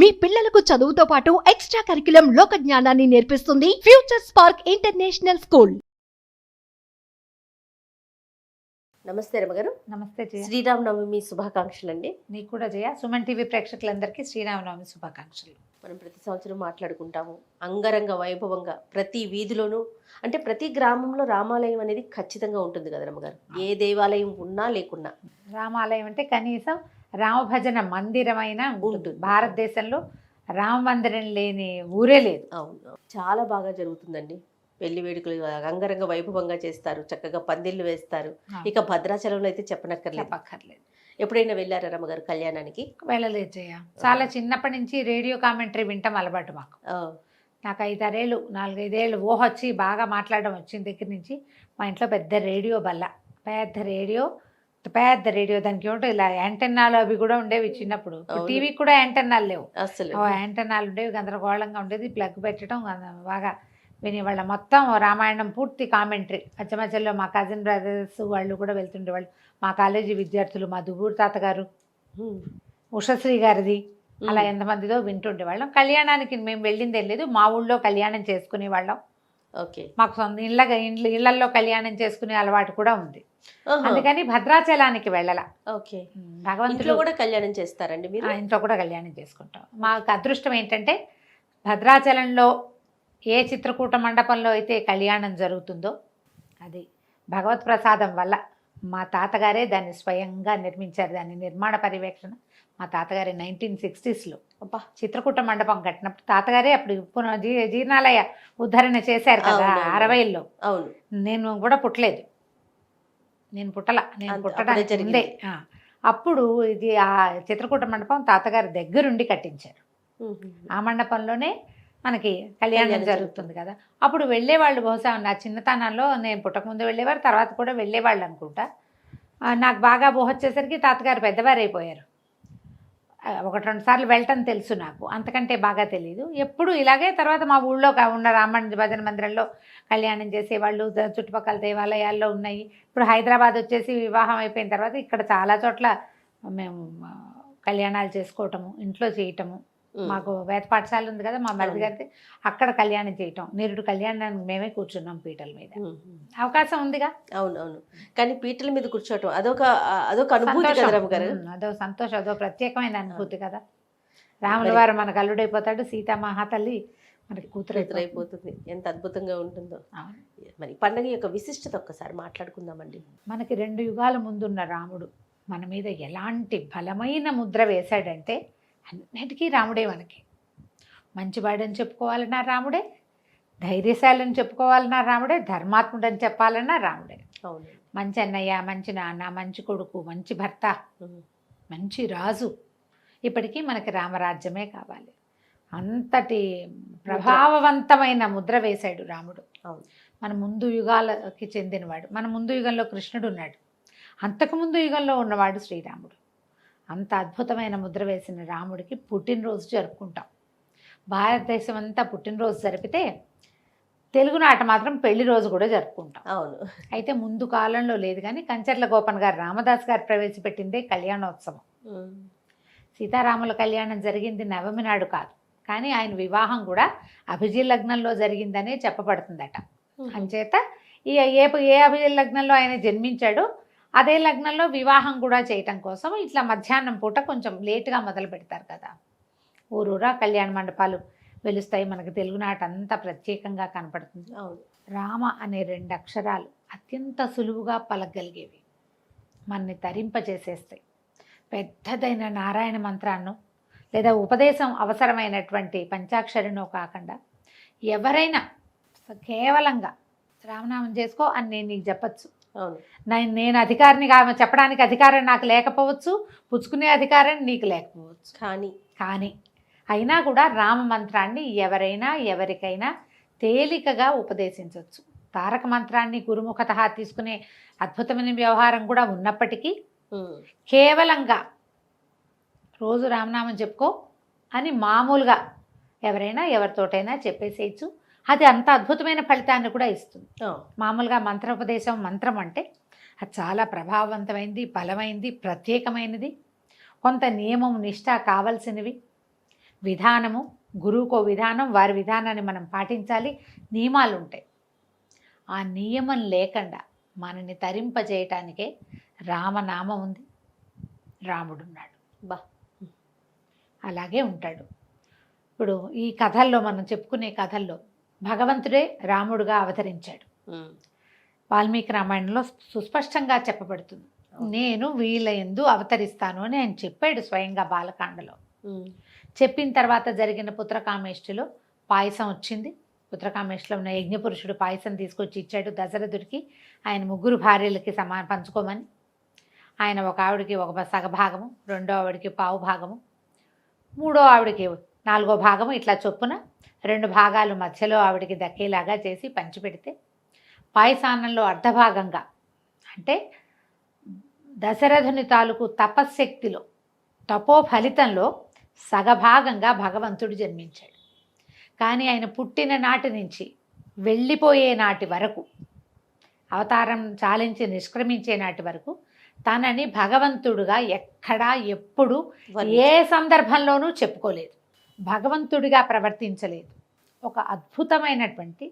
మీ పిల్లలకు చదువుతో పాటు ఎక్స్ట్రా కరిక్యులం లోక జ్ఞానాన్ని నేర్పిస్తుంది ఫ్యూచర్ స్పార్క్ ఇంటర్నేషనల్ స్కూల్. నమస్తే రమగారు. నమస్తే జయ. శ్రీరామనవమి శుభాకాంక్షలు అండి. నీకు కూడా జయ. సుమన్ టీవీ ప్రేక్షకులందరికీ శ్రీరామనవమి శుభాకాంక్షలు. మనం ప్రతి సంవత్సరం మాట్లాడుకుంటాము అంగరంగ వైభవంగా ప్రతి వీధిలోనూ, అంటే ప్రతి గ్రామంలో రామాలయం అనేది ఖచ్చితంగా ఉంటుంది కదా రమగారు. ఏ దేవాలయం ఉన్నా లేకున్నా రామాలయం అంటే కనీసం రామభజన మందిరమైన ఉంటుంది. భారతదేశంలో రామ మందిరం లేని ఊరే లేదు. అవును, చాలా బాగా జరుగుతుందండి. పెళ్లి వేడుకలు అంగరంగ వైభవంగా చేస్తారు, చక్కగా పందిళ్ళు వేస్తారు. ఇక భద్రాచలంలో అయితే చెప్పనక్కర్లేదు. ఎప్పుడైనా వెళ్ళారా రమ్మగారు కళ్యాణానికి? వెళ్ళలేదు జయ. చాలా చిన్నప్పటి నుంచి రేడియో కామెంటరీ వింటాం అలవాటు మాకు. నాకు 4-5 ఏళ్ళు ఊహ వచ్చి బాగా మాట్లాడడం వచ్చిన దగ్గర నుంచి మా ఇంట్లో పెద్ద రేడియో బల్ల, పెద్ద రేడియో దానికి ఏమిటో ఇలా యాంటెన్నాలు అవి కూడా ఉండేవి చిన్నప్పుడు. టీవీకి కూడా యాంటెన్నాలు లేవు అసలు. యాంటెన్నాలు ఉండేవి, గందరగోళంగా ఉండేది. ప్లగ్ పెట్టడం బాగా వినేవాళ్ళం. మొత్తం రామాయణం పూర్తి కామెంటరీ. మధ్య మధ్యలో మా కజిన్ బ్రదర్స్ వాళ్ళు కూడా వెళ్తుండేవాళ్ళు. మా కాలేజీ విద్యార్థులు, మా దువ్వూరు తాతగారు, ఉషశ్రీ గారిది, అలా ఎంతమందిదో వింటుండేవాళ్ళం. కళ్యాణానికి మేము వెళ్ళిందేం లేదు, మా ఊళ్ళో కళ్యాణం చేసుకునేవాళ్ళం. ఓకే, మాకు సొంత ఇళ్లలో కళ్యాణం చేసుకునే అలవాటు కూడా ఉంది. అందుకని భద్రాచలానికి వెళ్ళాల. ఓకే, భగవంతుడు కూడా కళ్యాణం చేస్తారండి మీరు? ఇంట్లో కూడా కళ్యాణం చేసుకుంటాం. మాకు అదృష్టం ఏంటంటే భద్రాచలంలో ఏ చిత్రకూట మండపంలో అయితే కళ్యాణం జరుగుతుందో అది భగవత్ ప్రసాదం వల్ల. మా తాతగారే దాన్ని స్వయంగా నిర్మించారు. దాని నిర్మాణ పర్యవేక్షణ మా తాతగారే 1960s చిత్రకూట మండపం కట్టినప్పుడు తాతగారే అప్పుడు జీర్ణాలయ ఉద్ధరణ చేశారు కదా 60ల్లో. అవును, నేను కూడా పుట్టలేదు. నేను పుట్టడానికి ముందే. అప్పుడు ఇది ఆ చిత్రకూట మండపం తాతగారి దగ్గరుండి కట్టించారు. ఆ మండపంలోనే మనకి కళ్యాణం జరుగుతుంది కదా. అప్పుడు వెళ్ళేవాళ్ళు, బహుశా నా చిన్నతనంలో నేను పుట్టకముందు వెళ్ళేవారు, తర్వాత కూడా వెళ్ళేవాళ్ళు అనుకుంటా. నాకు బాగా వచ్చేసరికి తాతగారు పెద్దవారు అయిపోయారు. 1-2 సార్లు వెళ్ళటం తెలుసు నాకు, అంతకంటే బాగా తెలియదు. ఎప్పుడు ఇలాగే తర్వాత మా ఊళ్ళో ఉన్న భజన మందిరంలో కళ్యాణం చేసేవాళ్ళు. చుట్టుపక్కల దేవాలయాల్లో ఉన్నాయి. ఇప్పుడు హైదరాబాద్ వచ్చేసి వివాహం అయిపోయిన తర్వాత ఇక్కడ చాలా చోట్ల మేము కళ్యాణాలు చేసుకోవటము, ఇంట్లో చేయటము. మాకు వేద పాఠశాల ఉంది కదా మా మరిది గారికి, అక్కడ కళ్యాణం చేయటం. నిరుడు కళ్యాణానికి మేమే కూర్చున్నాం పీటల మీద. అవకాశం ఉందిగా. అవునవును, కానీ పీటల మీద కూర్చోవటం అదొక అనుభూతి కదా రమ్మగారు. అదో సంతోషం, అదో ప్రత్యేకమైన అనుభూతి కదా. రాముల వారు మనకు అల్లుడైపోతాడు, సీతామహాతల్లి మనకి కూతురు అయిపోతుంది. ఎంత అద్భుతంగా ఉంటుందో. మరి పండుగ యొక్క విశిష్టత ఒక్కసారి మాట్లాడుకుందామండి. మనకి 2 యుగాల ముందున్న రాముడు మన మీద ఎలాంటి బలమైన ముద్ర వేశాడంటే అన్నిటికీ రాముడే. మనకి మంచివాడని చెప్పుకోవాలన్నా రాముడే, ధైర్యశాలని చెప్పుకోవాలన్నా రాముడే, ధర్మాత్ముడని చెప్పాలన్నా రాముడే. మంచి అన్నయ్య, మంచి నాన్న, మంచి కొడుకు, మంచి భర్త, మంచి రాజు. ఇప్పటికీ మనకి రామరాజ్యమే కావాలి. అంతటి ప్రభావవంతమైన ముద్ర వేశాడు రాముడు. మన ముందు యుగాలకి చెందినవాడు. మన ముందు యుగంలో కృష్ణుడు ఉన్నాడు, అంతకుముందు యుగంలో ఉన్నవాడు శ్రీరాముడు. అంత అద్భుతమైన ముద్ర వేసిన రాముడికి పుట్టినరోజు జరుపుకుంటాం. భారతదేశం అంతా పుట్టినరోజు జరిపితే తెలుగునాట మాత్రం పెళ్లి రోజు కూడా జరుపుకుంటాం. అవును, అయితే ముందు కాలంలో లేదు, కానీ కంచర్ల గోపన్ గారు, రామదాస్ గారు ప్రవేశపెట్టిందే కళ్యాణోత్సవం. సీతారాముల కళ్యాణం జరిగింది నవమి నాడు కాదు, కానీ ఆయన వివాహం కూడా అభిజిత్ లగ్నంలో జరిగిందనే చెప్పబడుతుందట. అంచేత ఏ అభిజిత్ లగ్నంలో ఆయన జన్మించాడో అదే లగ్నంలో వివాహం కూడా చేయటం కోసం ఇట్లా మధ్యాహ్నం పూట కొంచెం లేటుగా మొదలు పెడతారు కదా. ఊరూరా కళ్యాణ మండపాలు వెలుస్తాయి. మనకు తెలుగునాట అంతా ప్రత్యేకంగా కనపడుతుంది. రామ అనే 2 అక్షరాలు అత్యంత సులువుగా పలకగలిగేవి, మనని తరింపజేసేస్తాయి. పెద్దదైన నారాయణ మంత్రాన్ని లేదా ఉపదేశం అవసరమైనటువంటి పంచాక్షరినో కాకుండా ఎవరైనా కేవలంగా రామనామం చేసుకో అని నేను నీకు చెప్పచ్చు. నేను అధికారిని చెప్పడానికి అధికారం నాకు లేకపోవచ్చు, పుచ్చుకునే అధికారం నీకు లేకపోవచ్చు. కానీ అయినా కూడా రామ మంత్రాన్ని ఎవరైనా ఎవరికైనా తేలికగా ఉపదేశించవచ్చు. తారక మంత్రాన్ని గురుముఖత తీసుకునే అద్భుతమైన వ్యవహారం కూడా ఉన్నప్పటికీ కేవలంగా రోజు రామనామం చెప్పుకో అని మామూలుగా ఎవరైనా ఎవరితోటైనా చెప్పేసేయచ్చు. అది అంత అద్భుతమైన ఫలితాన్ని కూడా ఇస్తుంది. మామూలుగా మంత్రోపదేశం, మంత్రం అంటే అది చాలా ప్రభావవంతమైనది, బలమైనది, ప్రత్యేకమైనది. కొంత నియమం, నిష్ఠ కావలసినవి. విధానము, గురువుకో విధానం, వారి విధానాన్ని మనం పాటించాలి, నియమాలు ఉంటాయి. ఆ నియమం లేకుండా మనని తరింపజేయటానికే రామనామం ఉంది, రాముడున్నాడు. బా అలాగే ఉంటాడు. ఇప్పుడు ఈ కథల్లో మనం చెప్పుకునే కథల్లో భగవంతుడే రాముడుగా అవతరించాడు. వాల్మీకి రామాయణంలో సుస్పష్టంగా చెప్పబడుతుంది, నేను వీళ్ళ యందు అవతరిస్తాను అని ఆయన చెప్పాడు స్వయంగా బాలకాండలో. చెప్పిన తర్వాత జరిగిన పుత్రకామేష్టిలో పాయసం వచ్చింది. పుత్రకామేష్టిలో ఉన్న యజ్ఞపురుషుడు పాయసం తీసుకొచ్చి ఇచ్చాడు దశరథుడికి, ఆయన 3 భార్యలకి పంచుకోమని. ఆయన ఒక ఆవిడకి ఒక సగభాగము, రెండో ఆవిడకి పావు భాగము, మూడో ఆవిడకి 4వ భాగము, ఇట్లా చొప్పున 2 భాగాలు మధ్యలో ఆవిడకి దక్కేలాగా చేసి పంచిపెడితే, పాయసాన్నంలో అర్ధభాగంగా అంటే దశరథుని తాలూకు తపశ్శక్తిలో, తపో ఫలితంలో సగభాగంగా భగవంతుడు జన్మించాడు. కానీ ఆయన పుట్టిన నాటి నుంచి వెళ్ళిపోయే నాటి వరకు, అవతారం చాలించి నిష్క్రమించే నాటి వరకు తనని భగవంతుడుగా ఎక్కడా ఎప్పుడు ఏ సందర్భంలోనూ చెప్పుకోలేదు, భగవంతుడిగా ప్రవర్తించలేదు. ఒక అద్భుతమైనటువంటి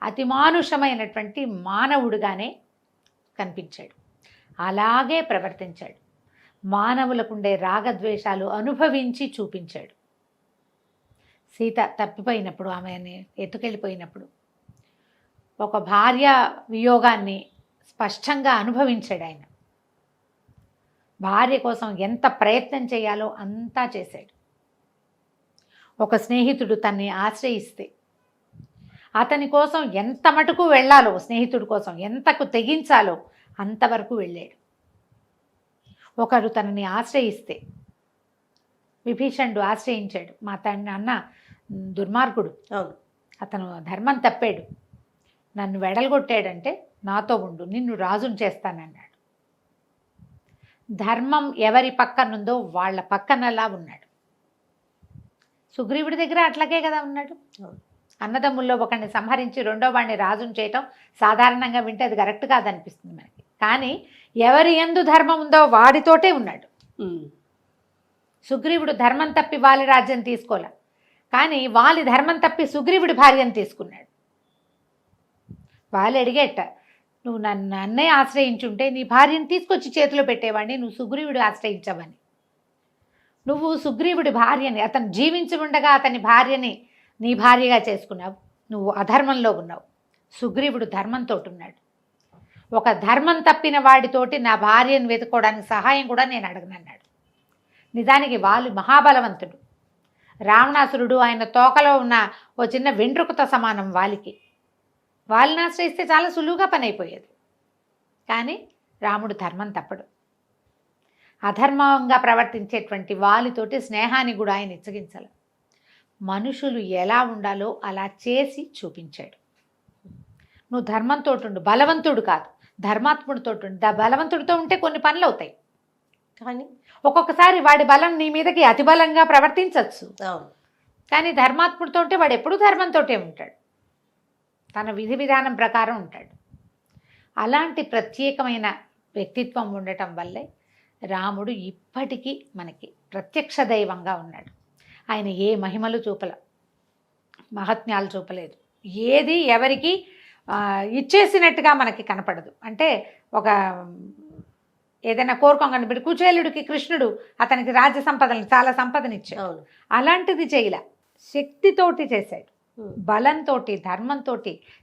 అతిమానుషమైనటువంటి మానవుడిగానే కనిపించాడు, అలాగే ప్రవర్తించాడు. మానవులకుండే రాగద్వేషాలు అనుభవించి చూపించాడు. సీత తప్పిపోయినప్పుడు, ఆమెని ఎత్తుకెళ్ళిపోయినప్పుడు ఒక భార్య వియోగాన్ని స్పష్టంగా అనుభవించాడు ఆయన. భార్య కోసం ఎంత ప్రయత్నం చేయాలో అంతా చేశాడు. ఒక స్నేహితుడు తన్ని ఆశ్రయిస్తే అతని కోసం ఎంత మటుకు వెళ్ళాలో, స్నేహితుడి కోసం ఎంతకు తెగించాలో అంతవరకు వెళ్ళాడు. ఒకరు తనని ఆశ్రయిస్తే, విభీషణుడు ఆశ్రయించాడు, మా అన్న దుర్మార్గుడు, అతను ధర్మం తప్పాడు, నన్ను వెడలగొట్టాడంటే నాతో ఉండు, నిన్ను రాజును చేస్తానన్నాడు. ధర్మం ఎవరి పక్కనుందో వాళ్ళ పక్కనలా ఉన్నాడు. సుగ్రీవుడి దగ్గర అట్లాగే కదా ఉన్నాడు. అన్నదమ్ముల్లో ఒకరిని సంహరించి రెండో వాడిని రాజును చేయటం సాధారణంగా వింటే అది కరెక్ట్ కాదనిపిస్తుంది మనకి. కానీ ఎవరి యందు ధర్మం ఉందో వాడితోటే ఉన్నాడు. సుగ్రీవుడు ధర్మం తప్పి వాలి రాజ్యం తీసుకోలే, కానీ వాలి ధర్మం తప్పి సుగ్రీవుడి భార్యను తీసుకున్నాడు. వాళ్ళు అడిగేట, నువ్వు నన్ను అన్నయ్య ఆశ్రయించుంటే నీ భార్యను తీసుకొచ్చి చేతిలో పెట్టేవాడిని, నువ్వు సుగ్రీవుడు ఆశ్రయించవని. నువ్వు సుగ్రీవుడి భార్యని, అతను జీవించి ఉండగా అతని భార్యని నీ భార్యగా చేసుకున్నావు, నువ్వు అధర్మంలో ఉన్నావు. సుగ్రీవుడు ధర్మంతో ఉన్నాడు. ఒక ధర్మం తప్పిన వాడితోటి నా భార్యను వెతుక్కోవడానికి సహాయం కూడా నేను అడగనన్నాడు. నిజానికి వాళ్ళు మహాబలవంతుడు. రావణాసురుడు ఆయన తోకలో ఉన్న ఓ చిన్న వెంట్రుకతో సమానం వాలికి. వాళ్ళని ఆశ్రయిస్తే చాలా సులువుగా పని అయిపోయేది. కానీ రాముడు ధర్మం తప్పడు. అధర్మంగా ప్రవర్తించేటువంటి వాలితోటి స్నేహాన్ని కూడా ఆయన ఇచ్చగించాలి. మనుషులు ఎలా ఉండాలో అలా చేసి చూపించాడు. నువ్వు ధర్మంతో ఉండు, బలవంతుడు కాదు, ధర్మాత్ముడితో ఉండు. బలవంతుడితో ఉంటే కొన్ని పనులు అవుతాయి, కానీ ఒక్కొక్కసారి వాడి బలం నీ మీదకి అతి బలంగా ప్రవర్తించవచ్చు. కానీ ధర్మాత్ముడితో ఉంటే వాడు ఎప్పుడూ ధర్మంతో ఉంటాడు, తన విధి విధానం ప్రకారం ఉంటాడు. అలాంటి ప్రత్యేకమైన వ్యక్తిత్వం ఉండటం వల్లే రాముడు ఇప్పటికీ మనకి ప్రత్యక్ష దైవంగా ఉన్నాడు. ఆయన ఏ మహిమలు చూపల, మహత్యాలు చూపలేదు, ఏది ఎవరికి ఇచ్చేసినట్టుగా మనకి కనపడదు. అంటే ఒక ఏదైనా కోరుకోగానే ఇప్పుడు కుచేలుడికి కృష్ణుడు అతనికి రాజ్య సంపదలను చాలా సంపదనిచ్చాడు, అలాంటిది చేయలే, శక్తితోటి చేశాడు, బలంతో, ధర్మంతో,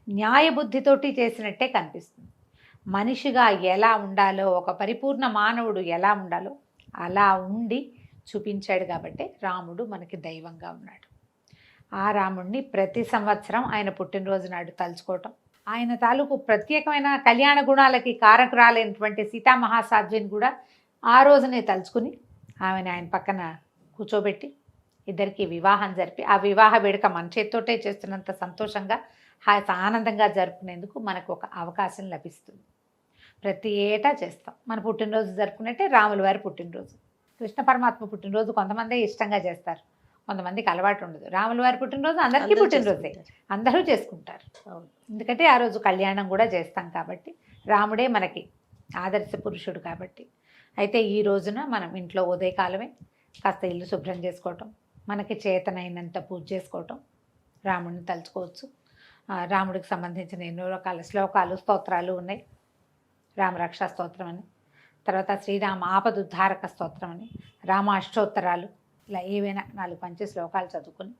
న్యాయబుద్ధితోటి చేసినట్టే కనిపిస్తుంది. మనిషిగా ఎలా ఉండాలో, ఒక పరిపూర్ణ మానవుడు ఎలా ఉండాలో అలా ఉండి చూపించాడు. కాబట్టి రాముడు మనకి దైవంగా ఉన్నాడు. ఆ రాముడిని ప్రతి సంవత్సరం ఆయన పుట్టినరోజు నాడు తలుచుకోవటం, ఆయన తాలూకు ప్రత్యేకమైన కళ్యాణ గుణాలకి కారకురాలైనటువంటి సీతామహాసాధ్విని కూడా ఆ రోజునే తలుచుకుని ఆమెను ఆయన పక్కన కూర్చోబెట్టి ఇద్దరికి వివాహం జరిపి, ఆ వివాహ వేడుక మన చేత్తోటే చేస్తున్నంత సంతోషంగా ఆనందంగా జరుపుకునేందుకు మనకు ఒక అవకాశం లభిస్తుంది. ప్రతి ఏటా చేస్తాం. మన పుట్టినరోజు జరుపుకున్నట్టే రాముల వారి పుట్టినరోజు, కృష్ణ పరమాత్మ పుట్టినరోజు కొంతమంది ఇష్టంగా చేస్తారు, కొంతమందికి అలవాటు ఉండదు. రాముల వారి పుట్టినరోజు అందరికీ పుట్టినరోజే, అందరూ చేసుకుంటారు. ఎందుకంటే ఆ రోజు కళ్యాణం కూడా చేస్తాం కాబట్టి, రాముడే మనకి ఆదర్శ పురుషుడు కాబట్టి. అయితే ఈ రోజున మనం ఇంట్లో ఉదయకాలమే కాస్త ఇల్లు శుభ్రం చేసుకోవటం, మనకి చేతనైనంత పూజ చేసుకోవటం, రాముడిని తలుచుకోవచ్చు. రాముడికి సంబంధించిన ఎన్నో రకాల శ్లోకాలు, స్తోత్రాలు ఉన్నాయి. రామరక్షా స్తోత్రం అని, తర్వాత శ్రీరామ ఆపదుద్ధారక స్తోత్రం అని, రామ అష్టోత్తరాలు, ఇలా ఏవైనా 4-5 శ్లోకాలు చదువుకుని,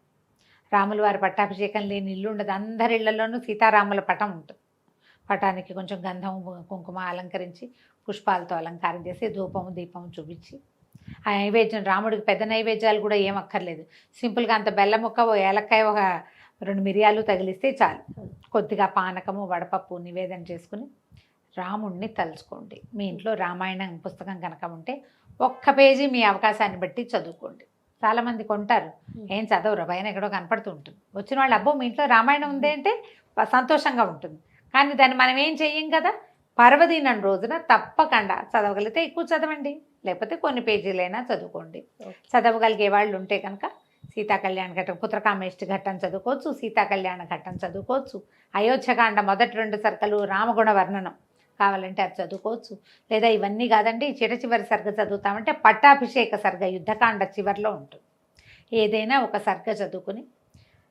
రాముల వారి పట్టాభిషేకం లేని ఇల్లు ఉండదు. అందరి ఇళ్లలోనూ సీతారాముల పటం ఉంటుంది. పటానికి కొంచెం గంధం కుంకుమ అలంకరించి, పుష్పాలతో అలంకారం చేసి, ధూపము దీపము చూపించి, ఆ నైవేద్యం రాముడికి పెద్ద నైవేద్యాలు కూడా ఏం అక్కర్లేదు. సింపుల్గా అంత బెల్లం ముక్క, ఓ ఏలక్కాయ, ఒక 2 మిరియాలు తగిలిస్తే చాలు. కొద్దిగా పానకము, వడపప్పు నివేదన చేసుకుని రాముడిని తలుచుకోండి. మీ ఇంట్లో రామాయణం పుస్తకం కనుక ఉంటే 1 పేజీ మీ అవకాశాన్ని బట్టి చదువుకోండి. చాలామంది కొంటారు, ఏం చదవరు, పైన ఎక్కడో కనపడుతూ ఉంటుంది. వచ్చిన వాళ్ళు అబ్బో మీ ఇంట్లో రామాయణం ఉంది అంటే సంతోషంగా ఉంటుంది. కానీ దాన్ని మనం ఏం చెయ్యం కదా. పర్వదినం రోజున తప్పకుండా చదవగలిగితే ఎక్కువ చదవండి, లేకపోతే కొన్ని పేజీలైనా చదువుకోండి. చదవగలిగే వాళ్ళు ఉంటే కనుక సీతా కళ్యాణ ఘట్టం, పుత్రకామేష్టి ఘట్టం చదువుకోవచ్చు, సీతా కళ్యాణ ఘట్టం చదువుకోవచ్చు, అయోధ్యకాండ మొదటి 2 సర్గలు, రామగుణ వర్ణనం కావాలంటే అది చదువుకోవచ్చు. లేదా ఇవన్నీ కాదండి, చివరి సర్గ చదువుతామంటే పట్టాభిషేక సర్గ యుద్ధకాండ చివరిలో ఉంటుంది. ఏదైనా ఒక సర్గ చదువుకుని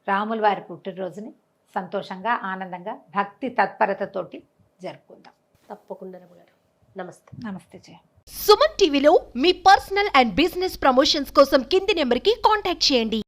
రాముల వారి పుట్టినరోజుని సంతోషంగా, ఆనందంగా, భక్తి తత్పరతతోటి జరుపుకుందాం. తప్పకుండా రమ్మగారు. నమస్తే. నమస్తే జయ. సుమన్ టీవీలో మీ పర్సనల్ అండ్ బిజినెస్ ప్రమోషన్స్ కోసం కింది నెంబర్కి కాంటాక్ట్ చేయండి.